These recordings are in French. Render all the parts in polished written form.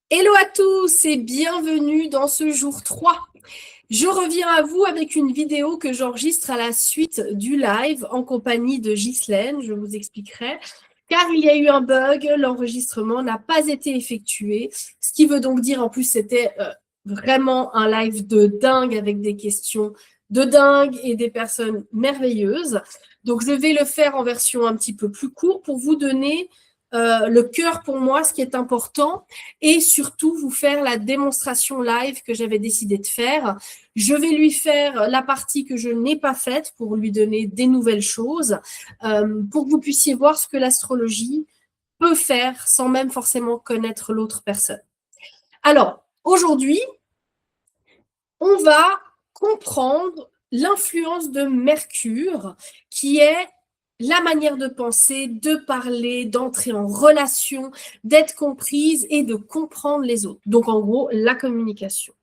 Hello à tous et bienvenue dans ce jour 3. Je reviens à vous avec une vidéo que j'enregistre à la suite du live en compagnie de Ghislaine, je vous expliquerai. Car il y a eu un bug, l'enregistrement n'a pas été effectué, ce qui veut donc dire en plus c'était vraiment un live de dingue avec des questions de dingue et des personnes merveilleuses. Donc je vais le faire en version un petit peu plus courte pour vous donner le cœur pour moi, ce qui est important, et surtout vous faire la démonstration live que j'avais décidé de faire. Je vais lui faire la partie que je n'ai pas faite pour lui donner des nouvelles choses, pour que vous puissiez voir ce que l'astrologie peut faire sans même forcément connaître l'autre personne. Alors, aujourd'hui, on va comprendre l'influence de Mercure, qui est la manière de penser, de parler, d'entrer en relation, d'être comprise et de comprendre les autres. Donc, en gros, la communication.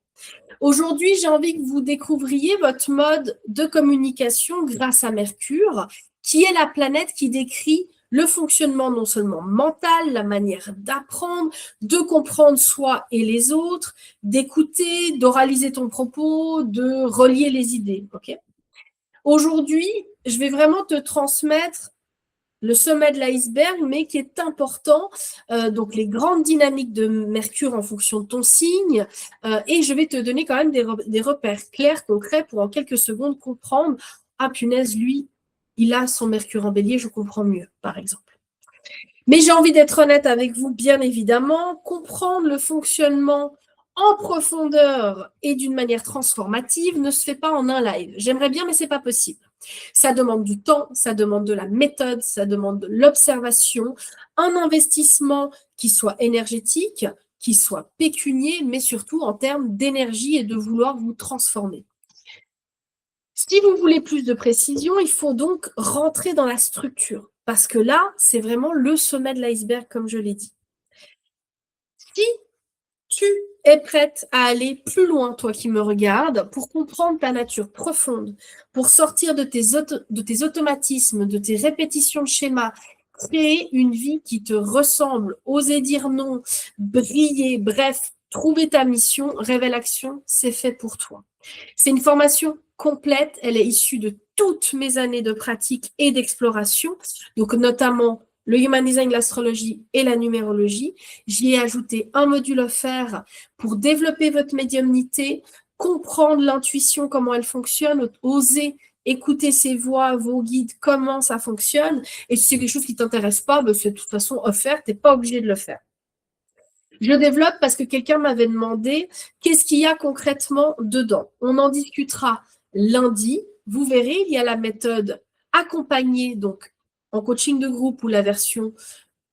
Aujourd'hui, j'ai envie que vous découvriez votre mode de communication grâce à Mercure, qui est la planète qui décrit le fonctionnement non seulement mental, la manière d'apprendre, de comprendre soi et les autres, d'écouter, d'oraliser ton propos, de relier les idées. Okay. Aujourd'hui, je vais vraiment te transmettre le sommet de l'iceberg, mais qui est important, donc les grandes dynamiques de Mercure en fonction de ton signe, et je vais te donner quand même des repères clairs, concrets, pour en quelques secondes comprendre, ah punaise, lui, il a son Mercure en bélier, je comprends mieux, par exemple. Mais j'ai envie d'être honnête avec vous, bien évidemment, comprendre le fonctionnement en profondeur et d'une manière transformative ne se fait pas en un live. J'aimerais bien, mais c'est pas possible. Ça demande du temps, ça demande de la méthode, ça demande de l'observation, un investissement qui soit énergétique, qui soit pécunier, mais surtout en termes d'énergie et de vouloir vous transformer. Si vous voulez plus de précision, il faut donc rentrer dans la structure, parce que là, c'est vraiment le sommet de l'iceberg, comme je l'ai dit. Si tu es prête à aller plus loin, toi qui me regardes, pour comprendre ta nature profonde, pour sortir de tes automatismes, de tes répétitions de schémas, créer une vie qui te ressemble, oser dire non, briller, bref, trouver ta mission, Révèle Action, c'est fait pour toi. C'est une formation complète, elle est issue de toutes mes années de pratique et d'exploration, donc notamment le Human Design, l'astrologie et la numérologie. J'y ai ajouté un module offert pour développer votre médiumnité, comprendre l'intuition, comment elle fonctionne, oser écouter ses voix, vos guides, comment ça fonctionne. Et si c'est quelque chose qui ne t'intéresse pas, ben c'est de toute façon offert, tu n'es pas obligé de le faire. Je développe parce que quelqu'un m'avait demandé qu'est-ce qu'il y a concrètement dedans. On en discutera lundi. Vous verrez, il y a la méthode accompagnée, donc en coaching de groupe ou la version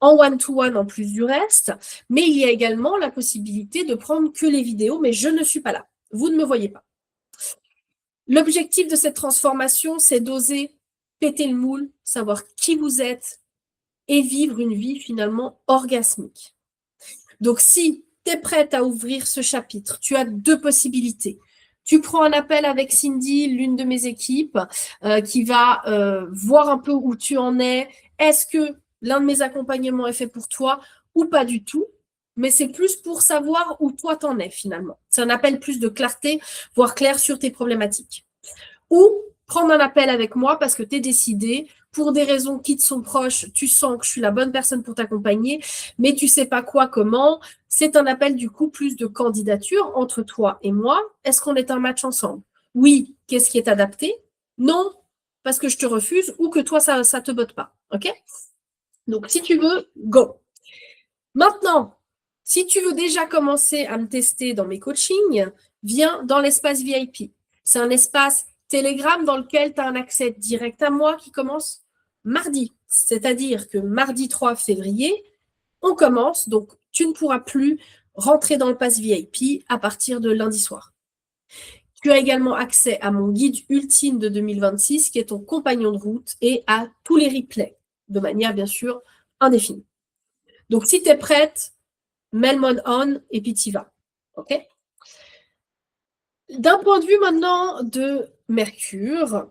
en one-to-one en plus du reste, mais il y a également la possibilité de prendre que les vidéos, mais je ne suis pas là. Vous ne me voyez pas. L'objectif de cette transformation, c'est d'oser péter le moule, savoir qui vous êtes et vivre une vie finalement orgasmique. Donc, si tu es prête à ouvrir ce chapitre, tu as deux possibilités. Tu prends un appel avec Cindy, l'une de mes équipes, qui va voir un peu où tu en es. Est-ce que l'un de mes accompagnements est fait pour toi ou pas du tout? Mais c'est plus pour savoir où toi t'en es finalement. C'est un appel plus de clarté, voir clair sur tes problématiques. Ou prendre un appel avec moi parce que tu es décidé, pour des raisons qui te sont proches, tu sens que je suis la bonne personne pour t'accompagner, mais tu sais pas quoi, comment. C'est un appel du coup plus de candidature entre toi et moi. Est-ce qu'on est un match ensemble? Oui, qu'est-ce qui est adapté? Non, parce que je te refuse ou que toi, ça te botte pas. OK? Donc, si tu veux, go. Maintenant, si tu veux déjà commencer à me tester dans mes coachings, viens dans l'espace VIP. C'est un espace Telegram dans lequel tu as un accès direct à moi qui commence mardi. C'est-à-dire que mardi 3 février, on commence, donc tu ne pourras plus rentrer dans le pass VIP à partir de lundi soir. Tu as également accès à mon guide ultime de 2026 qui est ton compagnon de route et à tous les replays, de manière bien sûr indéfinie. Donc si tu es prête, mets le mode on et puis t'y vas. OK? D'un point de vue maintenant de Mercure,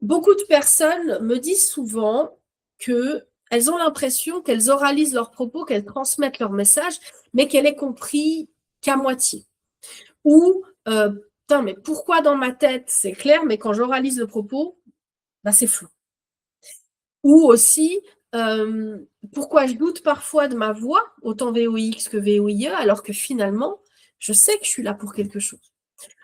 beaucoup de personnes me disent souvent que elles ont l'impression qu'elles oralisent leurs propos, qu'elles transmettent leur message, mais qu'elle est compris qu'à moitié. Ou, putain, mais pourquoi dans ma tête, c'est clair, mais quand j'oralise le propos, bah, c'est flou. Ou aussi, pourquoi je doute parfois de ma voix, autant VOX que VOIE, alors que finalement, je sais que je suis là pour quelque chose.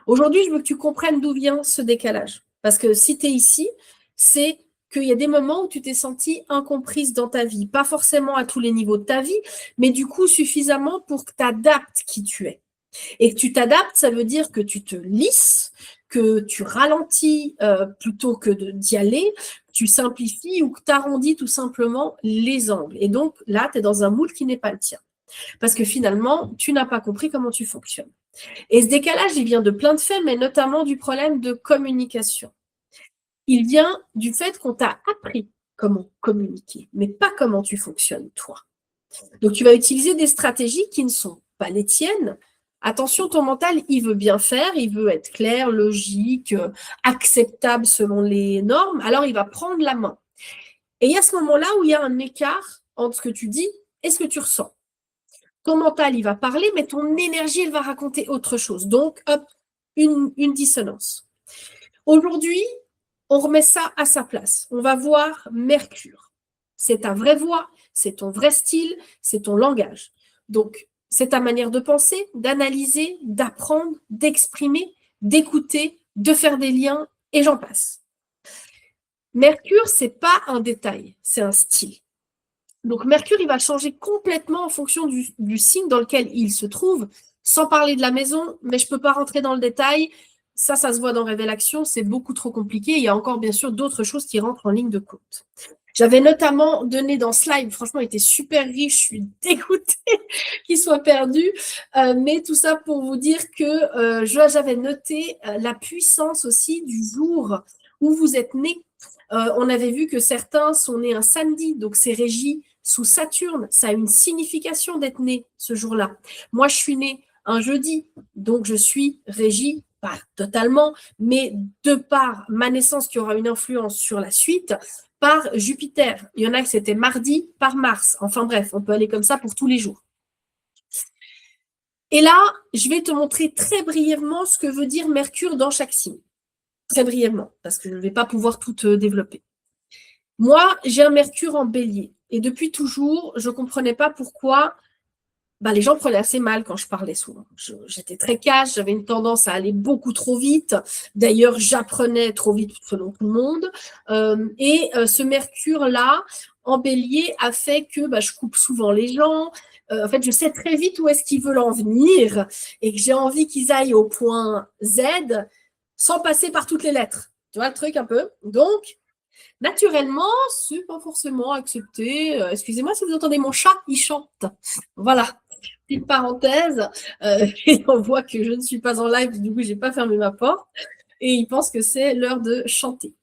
Aujourd'hui, je veux que tu comprennes d'où vient ce décalage. Parce que si tu es ici, c'est qu'il y a des moments où tu t'es sentie incomprise dans ta vie. Pas forcément à tous les niveaux de ta vie, mais du coup suffisamment pour que tu adaptes qui tu es. Et que tu t'adaptes, ça veut dire que tu te lisses, que tu ralentis plutôt que d'y aller, tu simplifies ou que tu arrondis tout simplement les angles. Et donc là, tu es dans un moule qui n'est pas le tien. Parce que finalement, tu n'as pas compris comment tu fonctionnes. Et ce décalage, il vient de plein de faits, mais notamment du problème de communication. Il vient du fait qu'on t'a appris comment communiquer, mais pas comment tu fonctionnes, toi. Donc, tu vas utiliser des stratégies qui ne sont pas les tiennes. Attention, ton mental, il veut bien faire, il veut être clair, logique, acceptable selon les normes, alors il va prendre la main. Et il y a ce moment-là où il y a un écart entre ce que tu dis et ce que tu ressens. Ton mental, il va parler, mais ton énergie, elle va raconter autre chose. Donc, hop, une dissonance. Aujourd'hui, on remet ça à sa place. On va voir Mercure. C'est ta vraie voix, c'est ton vrai style, c'est ton langage. Donc, c'est ta manière de penser, d'analyser, d'apprendre, d'exprimer, d'écouter, de faire des liens, et j'en passe. Mercure, c'est pas un détail, c'est un style. Donc Mercure, il va changer complètement en fonction du signe dans lequel il se trouve, sans parler de la maison, mais je ne peux pas rentrer dans le détail. Ça se voit dans Révélation, c'est beaucoup trop compliqué. Il y a encore bien sûr d'autres choses qui rentrent en ligne de compte. J'avais notamment donné dans ce live, franchement, il était super riche, je suis dégoûtée qu'il soit perdu, mais tout ça pour vous dire que j'avais noté la puissance aussi du jour où vous êtes né. On avait vu que certains sont nés un samedi, donc c'est régi sous Saturne. Ça a une signification d'être né ce jour-là. Moi, je suis née un jeudi, donc je suis régie, pas totalement, mais de par ma naissance qui aura une influence sur la suite, par Jupiter. Il y en a que c'était mardi, par Mars. Enfin bref, on peut aller comme ça pour tous les jours. Et là, je vais te montrer très brièvement ce que veut dire Mercure dans chaque signe. Très brièvement, parce que je ne vais pas pouvoir tout développer. Moi, j'ai un Mercure en bélier. Et depuis toujours, je ne comprenais pas pourquoi les gens prenaient assez mal quand je parlais souvent. J'étais très cash, j'avais une tendance à aller beaucoup trop vite. D'ailleurs, j'apprenais trop vite selon tout le monde. Ce Mercure-là, en bélier, a fait que je coupe souvent les gens. En fait, je sais très vite où est-ce qu'ils veulent en venir et que j'ai envie qu'ils aillent au point Z sans passer par toutes les lettres. Tu vois le truc un peu? Donc, naturellement, c'est pas forcément accepté. Excusez-moi si vous entendez mon chat, il chante. Voilà, petite parenthèse. Et on voit que je ne suis pas en live, du coup, j'ai pas fermé ma porte. Et il pense que c'est l'heure de chanter.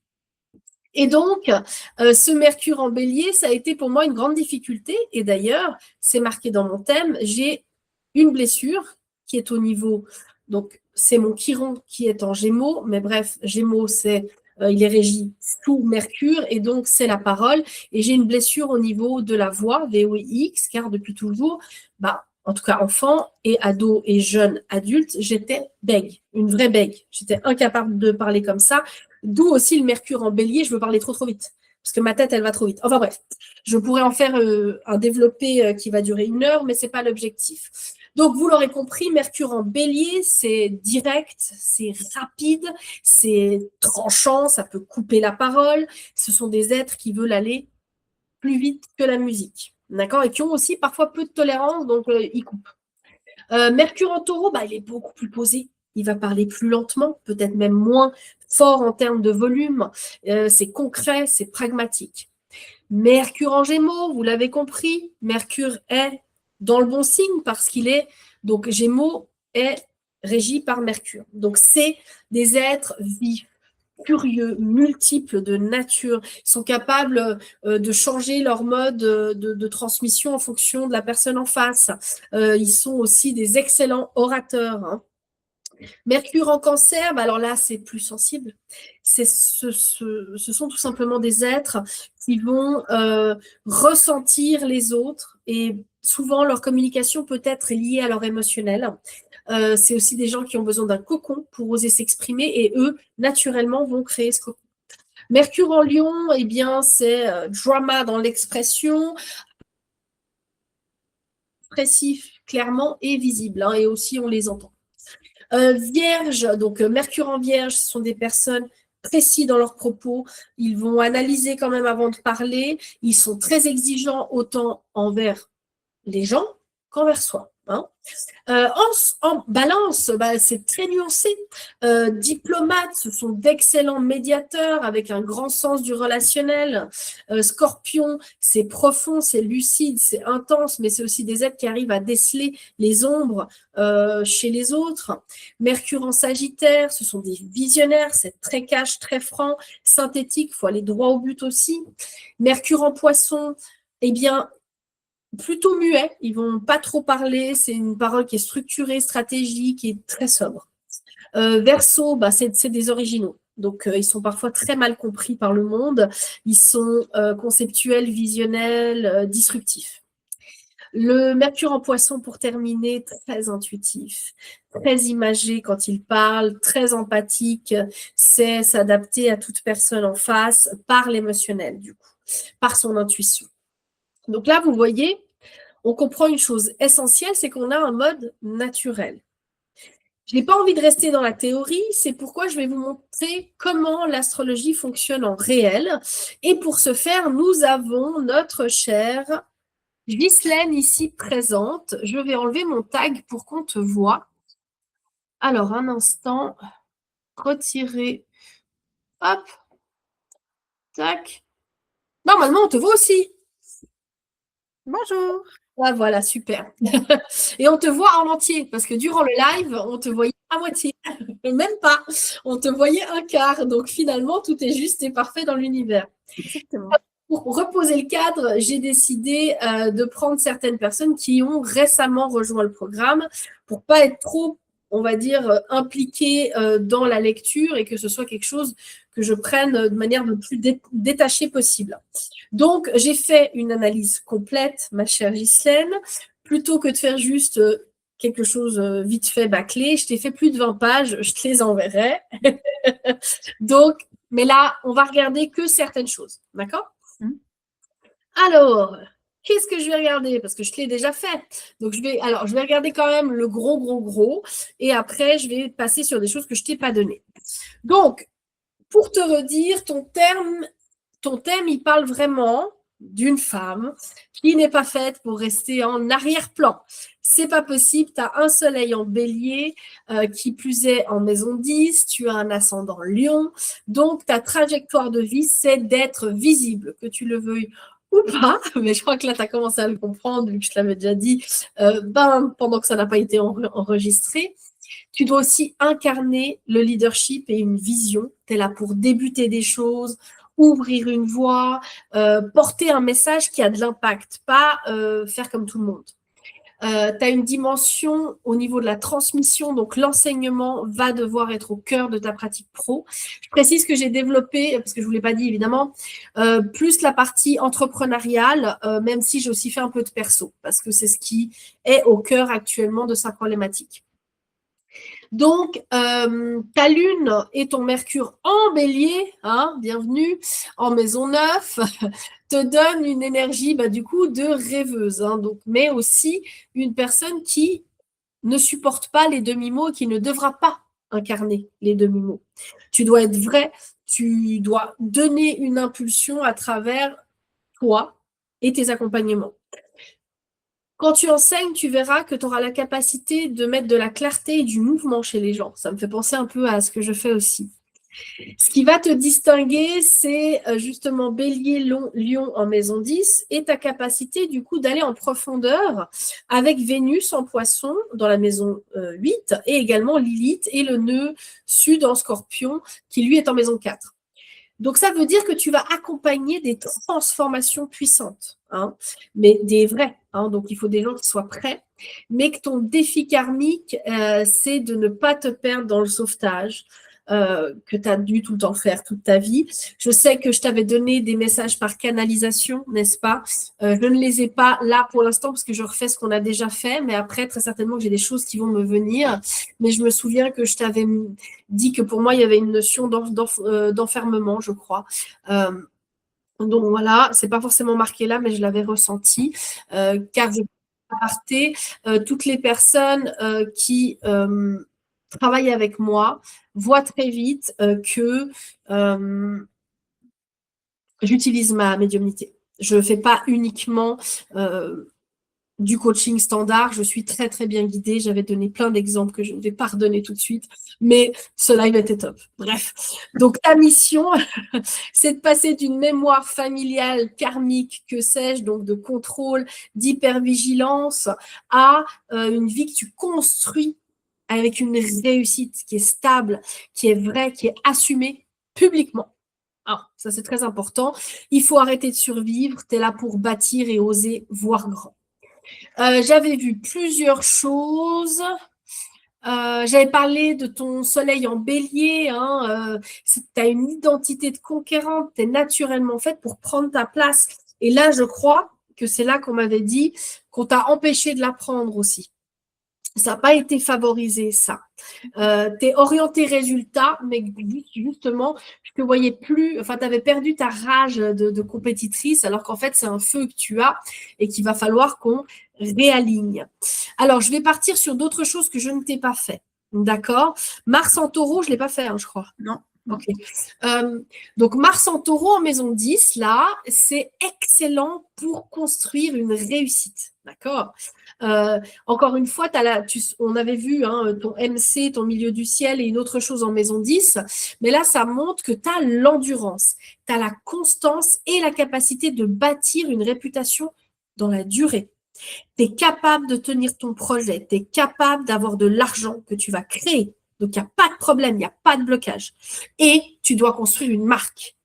Et donc, ce Mercure en bélier, ça a été pour moi une grande difficulté. Et d'ailleurs, c'est marqué dans mon thème, j'ai une blessure qui est au niveau, donc c'est mon Chiron qui est en Gémeaux, mais bref, Gémeaux, il est régi sous Mercure, et donc c'est la parole. Et j'ai une blessure au niveau de la voix, VOX, car depuis toujours, en tout cas enfant et ado et jeune adulte, j'étais bègue, une vraie bègue. J'étais incapable de parler comme ça. D'où aussi le Mercure en bélier, je veux parler trop vite. Parce que ma tête, elle va trop vite. Enfin bref, je pourrais en faire un développé qui va durer 1 heure, mais ce n'est pas l'objectif. Donc, vous l'aurez compris, Mercure en bélier, c'est direct, c'est rapide, c'est tranchant, ça peut couper la parole. Ce sont des êtres qui veulent aller plus vite que la musique. D'accord? Et qui ont aussi parfois peu de tolérance, donc ils coupent. Mercure en taureau, il est beaucoup plus posé. Il va parler plus lentement, peut-être même moins fort en termes de volume. C'est concret, c'est pragmatique. Mercure en Gémeaux, vous l'avez compris, Mercure est dans le bon signe parce qu'il est, donc Gémeaux est régi par Mercure. Donc c'est des êtres vifs, curieux, multiples de nature. Ils sont capables de changer leur mode de transmission en fonction de la personne en face. Ils sont aussi des excellents orateurs. Hein. Mercure en Cancer, bah alors là, c'est plus sensible. Ce sont tout simplement des êtres qui vont ressentir les autres et souvent leur communication peut être liée à leur émotionnel. C'est aussi des gens qui ont besoin d'un cocon pour oser s'exprimer et eux, naturellement, vont créer ce cocon. Mercure en Lion, eh bien, c'est drama dans l'expression, expressif clairement et visible, hein, et aussi on les entend. Vierge, donc Mercure en Vierge, ce sont des personnes précis dans leurs propos, ils vont analyser quand même avant de parler, ils sont très exigeants autant envers les gens qu'envers soi. Hein. En balance, bah, c'est très nuancé. Diplomates, ce sont d'excellents médiateurs avec un grand sens du relationnel. Scorpion, c'est profond, c'est lucide, c'est intense, mais c'est aussi des êtres qui arrivent à déceler les ombres chez les autres. Mercure en Sagittaire, ce sont des visionnaires, c'est très cash, très franc, synthétique, il faut aller droit au but aussi. Mercure en Poisson, eh bien, plutôt muets, ils vont pas trop parler, c'est une parole qui est structurée, stratégique et très sobre. Verseau, bah, c'est des originaux. Donc, ils sont parfois très mal compris par le monde. Ils sont conceptuels, visionnels, disruptifs. Le Mercure en Poisson, pour terminer, très intuitif, très imagé quand il parle, très empathique, c'est s'adapter à toute personne en face par l'émotionnel, du coup, par son intuition. Donc là, vous voyez, on comprend une chose essentielle, c'est qu'on a un mode naturel. Je n'ai pas envie de rester dans la théorie, c'est pourquoi je vais vous montrer comment l'astrologie fonctionne en réel. Et pour ce faire, nous avons notre chère Ghislaine ici présente. Je vais enlever mon tag pour qu'on te voit. Alors, un instant, retirer. Hop, tac. Normalement, on te voit aussi. Bonjour. Ah, voilà, super. Et on te voit en entier, parce que durant le live, on te voyait à moitié. Même pas. On te voyait un quart. Donc finalement, tout est juste et parfait dans l'univers. Exactement. Pour reposer le cadre, j'ai décidé de prendre certaines personnes qui ont récemment rejoint le programme pour pas être trop, on va dire, impliquée dans la lecture et que ce soit quelque chose que je prenne de manière le plus détachée possible. Donc, j'ai fait une analyse complète, ma chère Ghislaine, plutôt que de faire juste quelque chose vite fait, bâclé. Je t'ai fait plus de 20 pages, je te les enverrai. Donc, mais là, on va regarder que certaines choses, d'accord? Alors, qu'est-ce que je vais regarder? Parce que je te l'ai déjà fait. Donc, je vais regarder quand même le gros. Et après, je vais passer sur des choses que je ne t'ai pas données. Donc, pour te redire, ton thème, il parle vraiment d'une femme qui n'est pas faite pour rester en arrière-plan. C'est pas possible, tu as un soleil en bélier, qui plus est en maison 10, tu as un ascendant lion, donc ta trajectoire de vie, c'est d'être visible, que tu le veuilles ou pas, mais je crois que là, tu as commencé à le comprendre, vu que je te l'avais déjà dit, pendant que ça n'a pas été enregistré. Tu dois aussi incarner le leadership et une vision. Tu es là pour débuter des choses, ouvrir une voie, porter un message qui a de l'impact, pas faire comme tout le monde. Tu as une dimension au niveau de la transmission, donc l'enseignement va devoir être au cœur de ta pratique pro. Je précise que j'ai développé, parce que je ne vous l'ai pas dit évidemment, plus la partie entrepreneuriale, même si j'ai aussi fait un peu de perso, parce que c'est ce qui est au cœur actuellement de sa problématique. Donc, ta lune et ton Mercure en bélier, hein, bienvenue, en maison 9, te donne une énergie du coup de rêveuse, hein, donc, mais aussi une personne qui ne supporte pas les demi-mots et qui ne devra pas incarner les demi-mots. Tu dois être vrai, tu dois donner une impulsion à travers toi et tes accompagnements. Quand tu enseignes, tu verras que tu auras la capacité de mettre de la clarté et du mouvement chez les gens. Ça me fait penser un peu à ce que je fais aussi. Ce qui va te distinguer, c'est justement Bélier, Lion en maison 10 et ta capacité du coup d'aller en profondeur avec Vénus en Poisson dans la maison 8 et également Lilith et le nœud sud en Scorpion qui lui est en maison 4. Donc, ça veut dire que tu vas accompagner des transformations puissantes, hein, mais des vraies. Hein, donc, il faut des gens qui soient prêts mais que ton défi karmique, c'est de ne pas te perdre dans le sauvetage que tu as dû tout le temps faire toute ta vie. Je sais que je t'avais donné des messages par canalisation, n'est-ce pas? Je ne les ai pas là pour l'instant parce que je refais ce qu'on a déjà fait, mais après, très certainement que j'ai des choses qui vont me venir. Mais je me souviens que je t'avais dit que pour moi, il y avait une notion d'enfermement, je crois. Donc voilà, c'est pas forcément marqué là, mais je l'avais ressenti, car je partais toutes les personnes qui travaillent avec moi voient très vite que j'utilise ma médiumnité. Je ne fais pas uniquement du coaching standard, je suis très très bien guidée. J'avais donné plein d'exemples que je ne vais pas redonner tout de suite, mais ce live était top. Bref, donc ta mission, c'est de passer d'une mémoire familiale, karmique, que sais-je, donc de contrôle, d'hypervigilance, à une vie que tu construis avec une réussite qui est stable, qui est vraie, qui est assumée publiquement. Alors, ça c'est très important. Il faut arrêter de survivre. Tu es là pour bâtir et oser voir grand. J'avais vu plusieurs choses. J'avais parlé de ton soleil en bélier. Tu as une identité de conquérante. Tu es naturellement faite pour prendre ta place. Et là, je crois que c'est là qu'on m'avait dit qu'on t'a empêché de la prendre aussi. Ça n'a pas été favorisé, ça. Tu es orienté résultat, mais justement, je te voyais plus, enfin, tu avais perdu ta rage de compétitrice, alors qu'en fait, c'est un feu que tu as et qu'il va falloir qu'on réaligne. Alors, je vais partir sur d'autres choses que je ne t'ai pas fait. D'accord? Mars en taureau, je ne l'ai pas fait, hein, je crois. Non. Ok. Donc, Mars en taureau en maison 10, là, c'est excellent pour construire une réussite. D'accord? Encore une fois, on avait vu ton MC, ton milieu du ciel et une autre chose en maison 10, mais là, ça montre que tu as l'endurance, tu as la constance et la capacité de bâtir une réputation dans la durée. Tu es capable de tenir ton projet, tu es capable d'avoir de l'argent que tu vas créer. Donc, il n'y a pas de problème, il n'y a pas de blocage. Et tu dois construire une marque.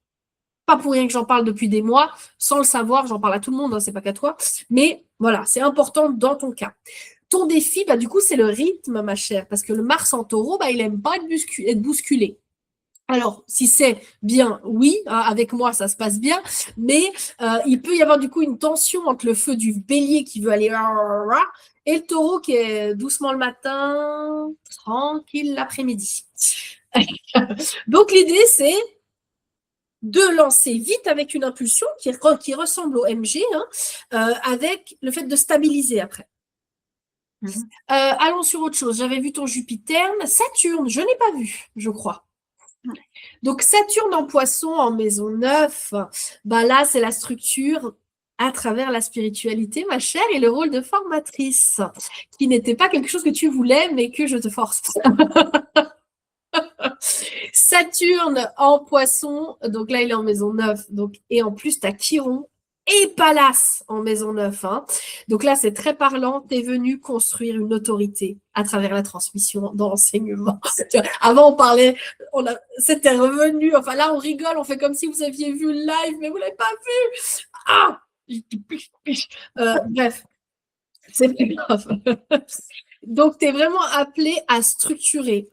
Pas pour rien que j'en parle depuis des mois, sans le savoir, j'en parle à tout le monde, c'est pas qu'à toi. Mais voilà, c'est important dans ton cas. Ton défi, du coup, c'est le rythme, ma chère, parce que le Mars en taureau, il n'aime pas être bousculé. Alors, si c'est bien, oui, avec moi, ça se passe bien, mais il peut y avoir du coup une tension entre le feu du bélier qui veut aller et le taureau qui est doucement le matin, tranquille l'après-midi. Donc, l'idée, c'est de lancer vite avec une impulsion qui ressemble au MG, avec le fait de stabiliser après. Allons sur autre chose. J'avais vu ton Jupiter. Saturne, je n'ai pas vu, je crois. Donc, Saturne en poisson, en maison 9, là, c'est la structure à travers la spiritualité, ma chère, et le rôle de formatrice, qui n'était pas quelque chose que tu voulais, mais que je te force. Saturne en poisson, donc là, il est en maison 9, donc, et en plus, tu as Chiron et Pallas en maison 9. Donc là, c'est très parlant. Tu es venu construire une autorité à travers la transmission dans l'enseignement. Avant, on parlait, c'était revenu. Enfin, là, on rigole, on fait comme si vous aviez vu le live, mais vous ne l'avez pas vu. Bref, c'est pas grave. Donc, tu es vraiment appelé à structurer,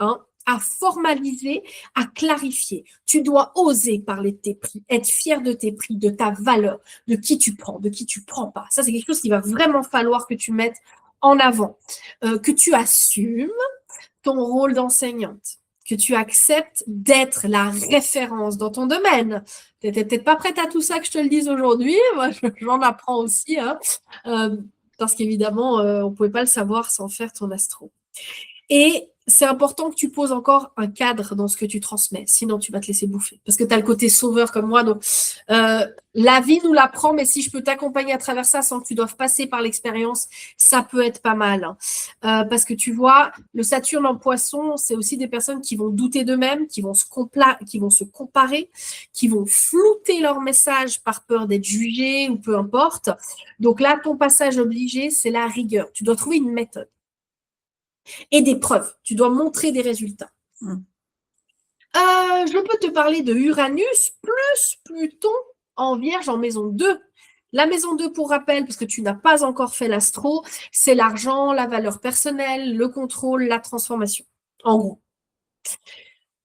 à formaliser, à clarifier. Tu dois oser parler de tes prix, être fier de tes prix, de ta valeur, de qui tu prends, de qui tu prends pas. Ça, c'est quelque chose qu'il va vraiment falloir que tu mettes en avant, que tu assumes ton rôle d'enseignante, que tu acceptes d'être la référence dans ton domaine. Tu n'étais peut-être pas prête à tout ça que je te le dise aujourd'hui. Moi, j'en apprends aussi, parce qu'évidemment, on ne pouvait pas le savoir sans faire ton astro. Et c'est important que tu poses encore un cadre dans ce que tu transmets, sinon tu vas te laisser bouffer. Parce que tu as le côté sauveur comme moi. Donc, la vie nous l'apprend, mais si je peux t'accompagner à travers ça sans que tu doives passer par l'expérience, ça peut être pas mal. Parce que tu vois, le Saturne en poisson, c'est aussi des personnes qui vont douter d'eux-mêmes, qui vont se comparer, qui vont flouter leur message par peur d'être jugés ou peu importe. Donc là, ton passage obligé, c'est la rigueur. Tu dois trouver une méthode. Et des preuves. Tu dois montrer des résultats. Je peux te parler de Uranus plus Pluton en Vierge en maison 2. La maison 2, pour rappel, parce que tu n'as pas encore fait l'astro, c'est l'argent, la valeur personnelle, le contrôle, la transformation, en gros.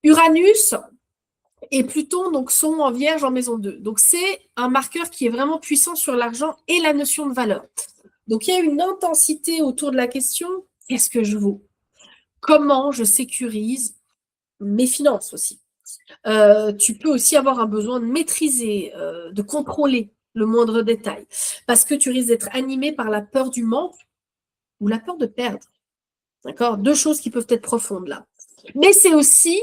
Uranus et Pluton donc, sont en Vierge en maison 2. Donc, c'est un marqueur qui est vraiment puissant sur l'argent et la notion de valeur. Donc, il y a une intensité autour de la question, qu'est-ce que je vaux? Comment je sécurise mes finances aussi? Tu peux aussi avoir un besoin de maîtriser, de contrôler le moindre détail, parce que tu risques d'être animé par la peur du manque ou la peur de perdre. D'accord? Deux choses qui peuvent être profondes là. Mais c'est aussi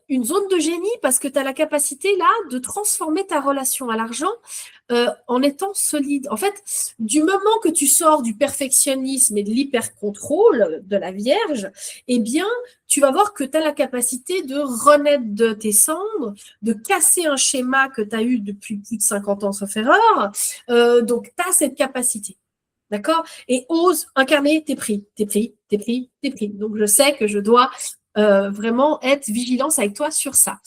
une zone de génie parce que tu as la capacité là de transformer ta relation à l'argent en étant solide. En fait, du moment que tu sors du perfectionnisme et de l'hyper-contrôle de la Vierge, eh bien, tu vas voir que tu as la capacité de renaître de tes cendres, de casser un schéma que tu as eu depuis plus de 50 ans, sauf erreur. Donc, tu as cette capacité. D'accord? Et ose incarner tes prix, tes prix, tes prix, tes prix. Donc, je sais que je dois vraiment être vigilance avec toi sur ça.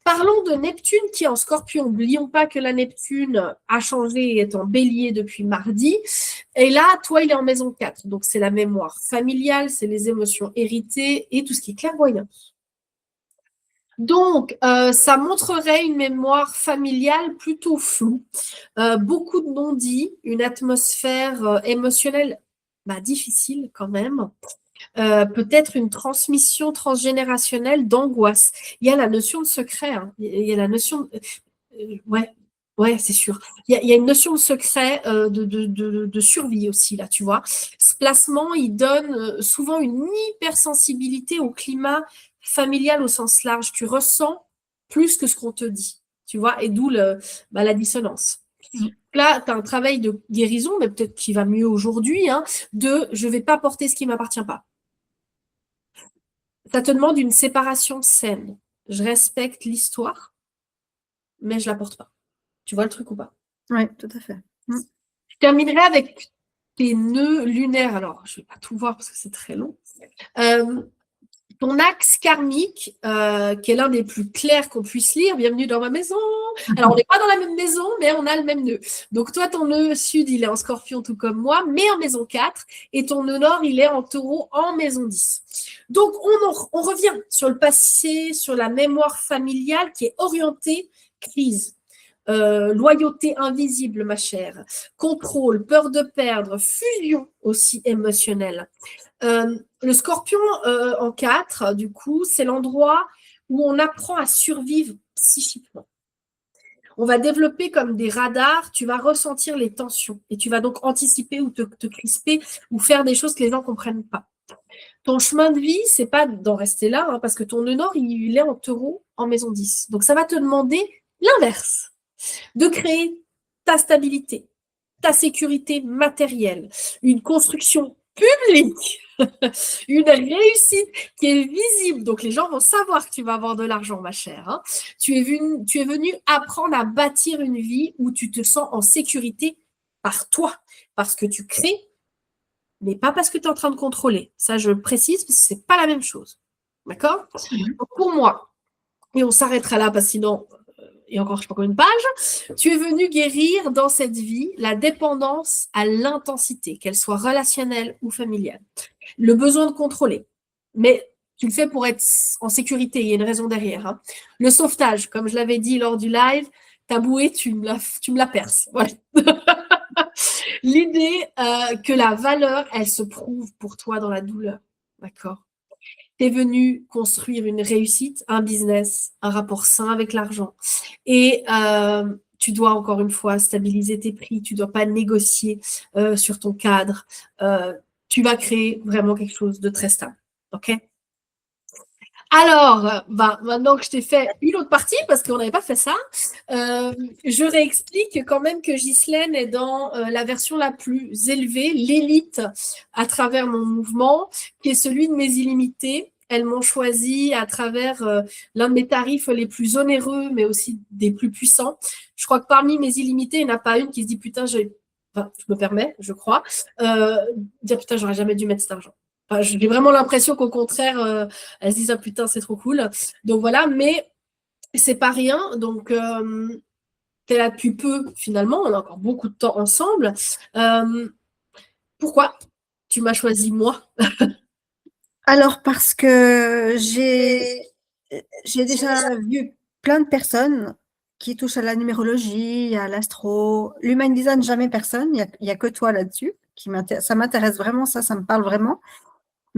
Parlons de Neptune qui est en Scorpion. N'oublions pas que la Neptune a changé et est en Bélier depuis mardi. Et là, toi, il est en maison 4. Donc, c'est la mémoire familiale, c'est les émotions héritées et tout ce qui est clairvoyance. Donc, ça montrerait une mémoire familiale plutôt floue, beaucoup de non-dits, une atmosphère émotionnelle difficile quand même, peut-être une transmission transgénérationnelle d'angoisse. Il y a la notion de secret, hein. Il y a la notion, ouais, c'est sûr. Il y a une notion de secret, de survie aussi là, tu vois. Ce placement, il donne souvent une hypersensibilité au climat familial au sens large. Tu ressens plus que ce qu'on te dit, tu vois, et d'où la dissonance. Là, tu as un travail de guérison, mais peut-être qu'il va mieux aujourd'hui, hein, de je ne vais pas porter ce qui ne m'appartient pas. Ça te demande une séparation saine. Je respecte l'histoire, mais je ne la porte pas. Tu vois le truc ou pas? Oui, tout à fait. Je terminerai avec tes nœuds lunaires. Alors, je ne vais pas tout voir parce que c'est très long. Ton axe karmique, qui est l'un des plus clairs qu'on puisse lire, bienvenue dans ma maison. Alors, on n'est pas dans la même maison, mais on a le même nœud. Donc, toi, ton nœud sud, il est en Scorpion, tout comme moi, mais en maison 4. Et ton nœud nord, il est en Taureau, en maison 10. Donc, on revient sur le passé, sur la mémoire familiale qui est orientée crise. Loyauté invisible, ma chère. Contrôle, peur de perdre, fusion aussi émotionnelle. Le Scorpion en 4, du coup, c'est l'endroit où on apprend à survivre psychiquement. On va développer comme des radars, tu vas ressentir les tensions et tu vas donc anticiper ou te crisper ou faire des choses que les gens ne comprennent pas. Ton chemin de vie, c'est pas d'en rester là, hein, parce que ton nœud nord, il est en Taureau, en maison 10. Donc, ça va te demander l'inverse, de créer ta stabilité, ta sécurité matérielle, une construction publique, une réussite qui est visible. Donc, les gens vont savoir que tu vas avoir de l'argent, ma chère. Hein. Tu es venu apprendre à bâtir une vie où tu te sens en sécurité par toi, parce que tu crées, mais pas parce que tu es en train de contrôler. Ça, je précise, parce que ce n'est pas la même chose. D'accord? Pour moi, et on s'arrêtera là, parce que sinon, et encore, je ne sais pas combien de pages, tu es venu guérir dans cette vie la dépendance à l'intensité, qu'elle soit relationnelle ou familiale. Le besoin de contrôler. Mais tu le fais pour être en sécurité, il y a une raison derrière. Hein. Le sauvetage, comme je l'avais dit lors du live, ta bouée, tu me la perces. Voilà. L'idée que la valeur, elle se prouve pour toi dans la douleur. D'accord? Tu es venu construire une réussite, un business, un rapport sain avec l'argent. Et tu dois encore une fois stabiliser tes prix, tu ne dois pas négocier sur ton cadre. Tu vas créer vraiment quelque chose de très stable. OK? Alors, maintenant que je t'ai fait une autre partie, parce qu'on n'avait pas fait ça, je réexplique quand même que Ghislaine est dans la version la plus élevée, l'élite à travers mon mouvement, qui est celui de mes illimités. Elles m'ont choisi à travers l'un de mes tarifs les plus onéreux, mais aussi des plus puissants. Je crois que parmi mes illimités, il n'y en a pas une qui se dit « putain, je me permets, je crois, dire « putain, j'aurais jamais dû mettre cet argent ». Enfin, j'ai vraiment l'impression qu'au contraire, elles se disent « ah putain, c'est trop cool ». Donc voilà, mais c'est pas rien. Donc, tu es là depuis peu, finalement, on a encore beaucoup de temps ensemble. Pourquoi tu m'as choisi moi? Alors, parce que j'ai déjà vu plein de personnes qui touchent à la numérologie, à l'astro. L'human design, jamais personne. Il y a que toi là-dessus. Ça m'intéresse vraiment, ça me parle vraiment.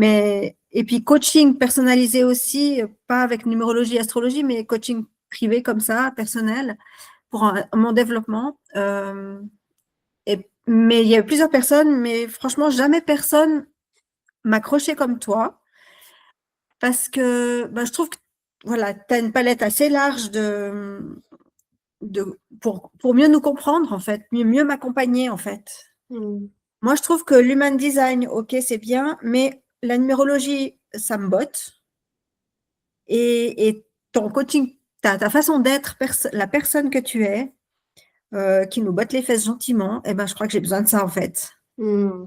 Et puis, coaching personnalisé aussi, pas avec numérologie, astrologie, mais coaching privé comme ça, personnel, pour mon développement. Mais il y a eu plusieurs personnes, mais franchement, jamais personne m'accrochait comme toi. Parce que je trouve que voilà, tu as une palette assez large pour mieux nous comprendre, en fait, mieux m'accompagner, en fait. Hmm. Moi, je trouve que l'human design, ok, c'est bien, mais la numérologie, ça me botte. Et ton coaching, ta façon d'être, la personne que tu es, qui nous botte les fesses gentiment, eh ben, je crois que j'ai besoin de ça, en fait. Hmm.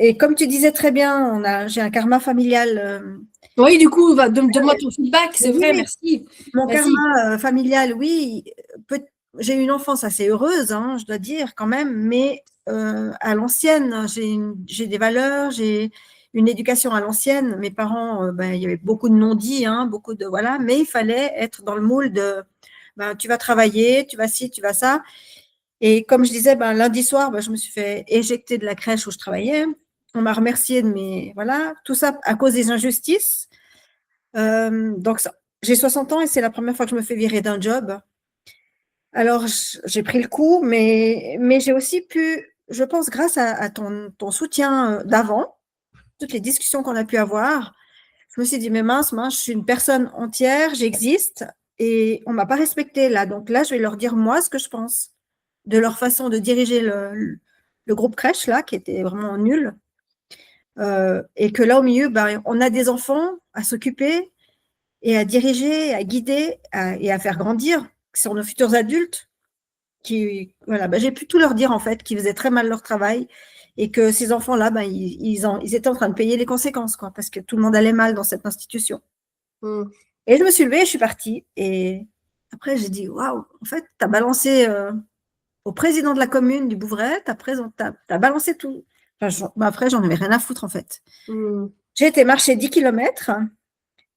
Et comme tu disais très bien, j'ai un karma familial. Oui, du coup, donne-moi ton feedback, c'est vrai, Oui, merci. mon Vas-y. karma familial, oui, j'ai eu une enfance assez heureuse, hein, je dois dire quand même, mais à l'ancienne, j'ai des valeurs, j'ai une éducation à l'ancienne. Mes parents, il y avait beaucoup de non-dits, hein, beaucoup de voilà, mais il fallait être dans le moule de tu vas travailler, tu vas ci, tu vas ça. Et comme je disais, lundi soir, je me suis fait éjecter de la crèche où je travaillais. On m'a remercié de mes voilà, tout ça à cause des injustices. Donc, j'ai 60 ans et c'est la première fois que je me fais virer d'un job. Alors, j'ai pris le coup, mais j'ai aussi pu, je pense, grâce à ton soutien d'avant, toutes les discussions qu'on a pu avoir, je me suis dit, mais mince, je suis une personne entière, j'existe et on ne m'a pas respectée là. Donc là, je vais leur dire, moi, ce que je pense de leur façon de diriger le groupe crèche, là, qui était vraiment nul. Et que là, au milieu, on a des enfants à s'occuper et à diriger, à guider et à faire grandir sur nos futurs adultes voilà, j'ai pu tout leur dire en fait, qu'ils faisaient très mal leur travail et que ces enfants-là, ils étaient en train de payer les conséquences, quoi, parce que tout le monde allait mal dans cette institution. Hmm. Et je me suis levée, je suis partie. Et après, j'ai dit, waouh, en fait, tu as balancé au président de la commune du Bouvray, tu as balancé tout. Enfin, après, j'en avais rien à foutre en fait. Hmm. J'ai été marcher 10 kilomètres.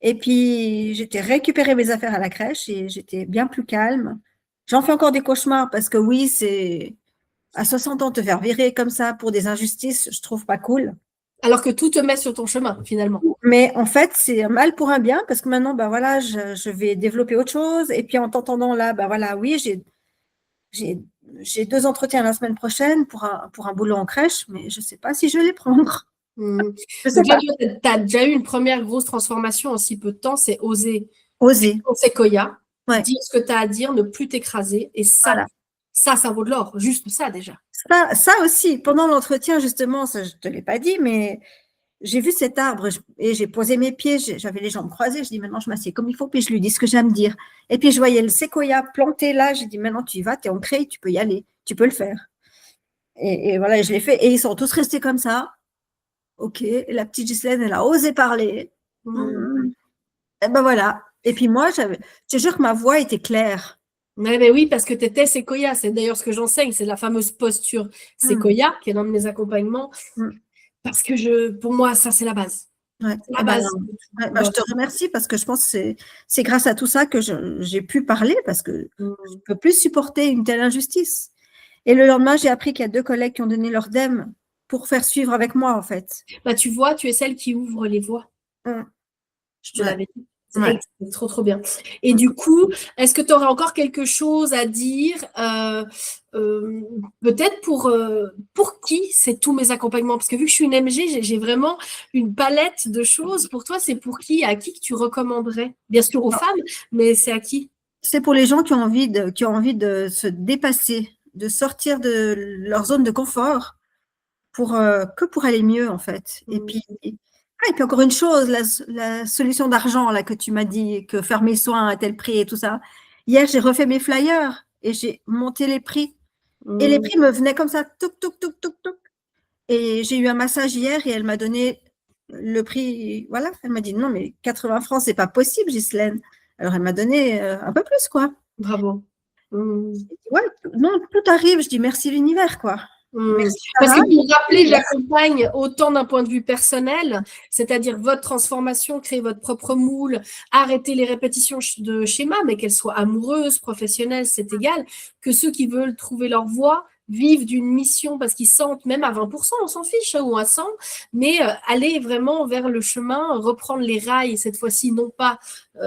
Et puis, j'étais récupérer mes affaires à la crèche et j'étais bien plus calme. J'en fais encore des cauchemars parce que oui, c'est à 60 ans te faire virer comme ça pour des injustices, je trouve pas cool. Alors que tout te met sur ton chemin, finalement. Mais en fait, c'est un mal pour un bien parce que maintenant, voilà, je vais développer autre chose. Et puis en t'entendant là, voilà, oui, j'ai, j'ai 2 entretiens la semaine prochaine pour un boulot en crèche, mais je sais pas si je vais les prendre. Hmm. Je sais Donc là, pas. tu as déjà eu une première grosse transformation en si peu de temps, c'est oser Oser. ton séquoia, Ouais. dire ce que tu as à dire, ne plus t'écraser. Et Voilà. ça vaut de l'or. Juste ça, déjà. Ça aussi, pendant l'entretien, justement, ça, je te l'ai pas dit, mais j'ai vu cet arbre et j'ai posé mes pieds, j'avais les jambes croisées, je dis maintenant je m'assieds comme il faut, puis je lui dis ce que j'ai à me dire. Et puis je voyais le séquoia planté là, j'ai dit maintenant tu y vas, tu es ancré, tu peux y aller, tu peux le faire. Et voilà, je l'ai fait. Et ils sont tous restés comme ça. Ok, et la petite Ghislaine, elle a osé parler. Hmm. Hmm. Et ben voilà. Et puis moi, je te jure que ma voix était claire. Ouais, mais oui, parce que tu étais séquoia. C'est d'ailleurs ce que j'enseigne, c'est la fameuse posture Hmm. séquoia, qui est l'un de mes accompagnements. Hmm. Parce que pour moi, ça, c'est la base. Ouais. C'est la Eh ben, base. je te remercie parce que je pense que c'est grâce à tout ça que j'ai pu parler parce que je ne Hmm. peux plus supporter une telle injustice. Et le lendemain, j'ai appris qu'il y a 2 collègues qui ont donné leur DEM pour faire suivre avec moi, en fait. Bah, tu vois, tu es celle qui ouvre les voies. Mm. Je te Ouais, l'avais dit. ouais. C'est trop, trop bien. Et Mm. du coup, est-ce que tu aurais encore quelque chose à dire peut-être pour qui c'est tous mes accompagnements? Parce que vu que je suis une MG, j'ai vraiment une palette de choses. Pour toi, c'est pour qui? À qui que tu recommanderais? Bien sûr aux Non, femmes, mais c'est à qui? c'est pour les gens qui ont envie de se dépasser, de sortir de leur zone de confort que pour aller mieux, en fait. Mm, Et puis encore une chose, la solution d'argent là que tu m'as dit, que faire mes soins à tel prix et tout ça. Hier, j'ai refait mes flyers et j'ai monté les prix. Et les mm, prix me venaient comme ça, touc, touc, touc, touc, touc. Et j'ai eu un massage hier et elle m'a donné le prix. Voilà, elle m'a dit non, mais 80 francs, c'est pas possible, Ghislaine. Alors elle m'a donné un peu plus, quoi. bravo. Ouais, non, tout arrive, je dis merci l'univers, quoi. Merci, Parce Sarah. que pour rappeler, j'accompagne autant d'un point de vue personnel, c'est-à-dire votre transformation, créer votre propre moule, arrêter les répétitions de schémas, mais qu'elles soient amoureuses, professionnelles, c'est égal, que ceux qui veulent trouver leur voie, vivent d'une mission parce qu'ils sentent, même à 20%, on s'en fiche, ou à 100, mais aller vraiment vers le chemin, reprendre les rails, cette fois-ci non pas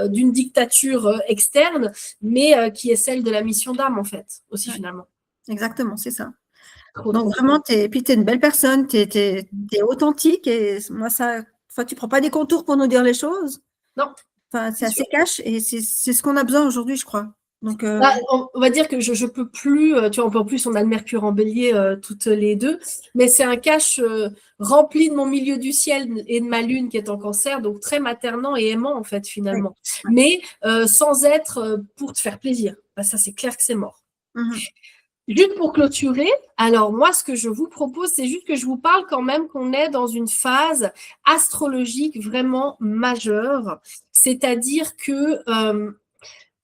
d'une dictature externe, mais qui est celle de la mission d'âme, en fait, aussi finalement. Exactement, c'est ça. Trop, Donc trop. vraiment, puis tu es une belle personne, tu es authentique et moi, ça, enfin, tu prends pas des contours pour nous dire les choses. Non. Enfin, c'est assez cash et c'est ce qu'on a besoin aujourd'hui, je crois. Donc, On va dire que je peux plus, tu vois, en plus on a le Mercure en Bélier toutes les deux, mais c'est un cache rempli de mon milieu du ciel et de ma lune qui est en Cancer, donc très maternant et aimant en fait finalement, mais sans être pour te faire plaisir. Bah, ça c'est clair que c'est mort. Juste pour clôturer, alors moi, ce que je vous propose, c'est juste que je vous parle quand même qu'on est dans une phase astrologique vraiment majeure, c'est-à-dire que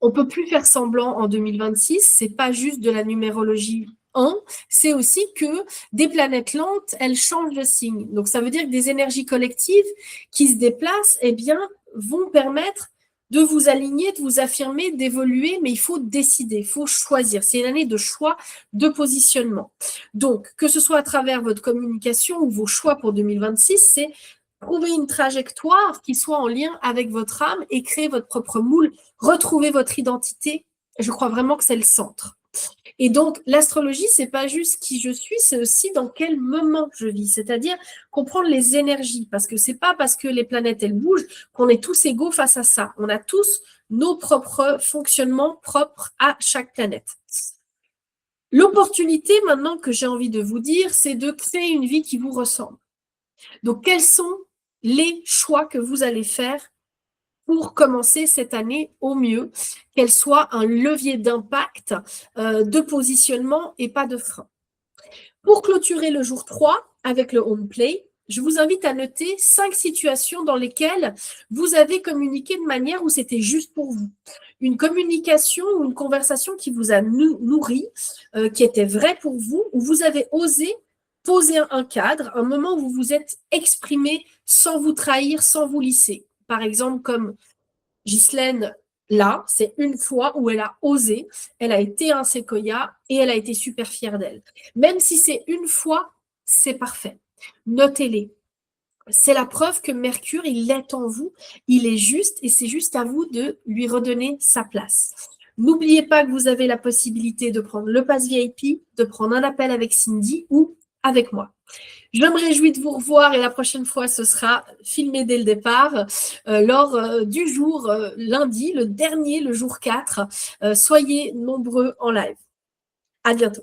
on peut plus faire semblant en 2026, c'est pas juste de la numérologie 1, c'est aussi que des planètes lentes, elles changent de signe. Donc ça veut dire que des énergies collectives qui se déplacent, eh bien, vont permettre de vous aligner, de vous affirmer, d'évoluer, mais il faut décider, il faut choisir. C'est une année de choix, de positionnement. Donc, que ce soit à travers votre communication ou vos choix pour 2026, c'est trouver une trajectoire qui soit en lien avec votre âme et créer votre propre moule, retrouver votre identité. Je crois vraiment que c'est le centre. Et donc, l'astrologie, c'est pas juste qui je suis, c'est aussi dans quel moment je vis. C'est-à-dire comprendre les énergies, parce que c'est pas parce que les planètes, elles bougent qu'on est tous égaux face à ça. On a tous nos propres fonctionnements propres à chaque planète. L'opportunité, maintenant, que j'ai envie de vous dire, c'est de créer une vie qui vous ressemble. Donc, quels sont les choix que vous allez faire pour commencer cette année au mieux, qu'elle soit un levier d'impact, de positionnement et pas de frein. Pour clôturer le jour 3 avec le home play, je vous invite à noter 5 situations dans lesquelles vous avez communiqué de manière où c'était juste pour vous. Une communication ou une conversation qui vous a nourri, qui était vraie pour vous, où vous avez osé poser un cadre, un moment où vous vous êtes exprimé sans vous trahir, sans vous lisser. Par exemple, comme Ghislaine, là, c'est une fois où elle a osé, elle a été un séquoia et elle a été super fière d'elle. Même si c'est une fois, c'est parfait. Notez-les. C'est la preuve que Mercure, il est en vous, il est juste et c'est juste à vous de lui redonner sa place. N'oubliez pas que vous avez la possibilité de prendre le pass VIP, de prendre un appel avec Cindy ou avec moi. Je me réjouis de vous revoir et la prochaine fois, ce sera filmé dès le départ lors du jour lundi, le dernier, le jour 4. Soyez nombreux en live. À bientôt.